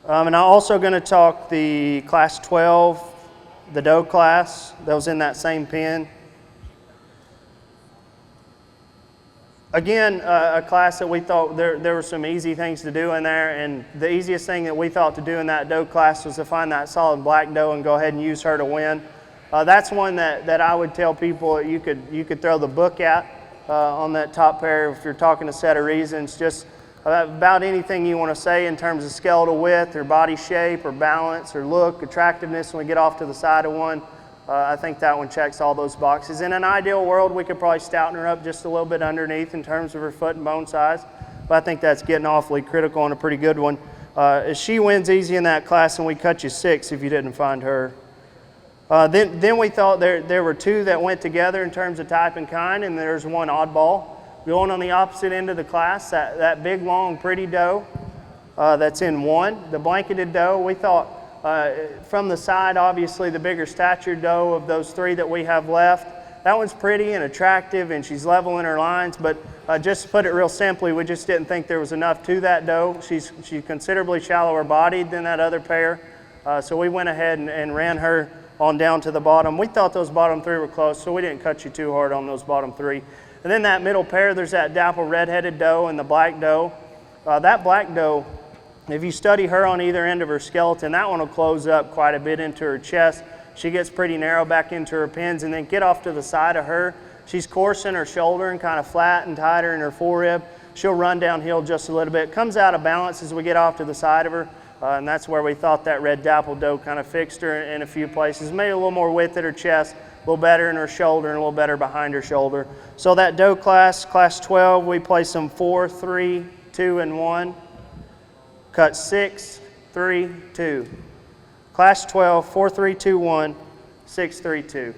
And I'm also going to talk the class 12, the doe class that was in that same pen. Again, a class that we thought there were some easy things to do in there, and the easiest thing that we thought to do in that doe class was to find that solid black doe and go ahead and use her to win. That's one that I would tell people you could throw the book at on that top pair if you're talking a set of reasons. Just about anything you want to say in terms of skeletal width or body shape or balance or look, attractiveness when we get off to the side of one. I think that one checks all those boxes. In an ideal world, we could probably stouten her up just a little bit underneath in terms of her foot and bone size, but I think that's getting awfully critical on a pretty good one. She wins easy in that class, and we cut you 6 if you didn't find her. Then we thought there were 2 that went together in terms of type and kind, and there's one oddball. Going on the opposite end of the class, that big, long, pretty doe that's in 1, the blanketed doe, we thought from the side, obviously the bigger stature doe of those 3 that we have left, that one's pretty and attractive and she's level in her lines, but just to put it real simply, we just didn't think there was enough to that doe. She's considerably shallower bodied than that other pair, so we went ahead and ran her on down to the bottom. We thought those bottom 3 were close, so we didn't cut you too hard on those bottom 3. And then that middle pair, there's that dapple red-headed doe and the black doe. That black doe, if you study her on either end of her skeleton, that one will close up quite a bit into her chest. She gets pretty narrow back into her pins, and then get off to the side of her. She's coarse in her shoulder and kind of flat and tighter in her forerib. She'll run downhill just a little bit. Comes out of balance as we get off to the side of her, and that's where we thought that red dapple doe kind of fixed her in a few places. Maybe a little more width at her chest, a little better in her shoulder, and a little better behind her shoulder. So that doe class, class 12, we placed them 4, 3, 2, and 1. Cut 6, 3, 2. Class 12, 4, 3, 2, 1, 6, 3, 2.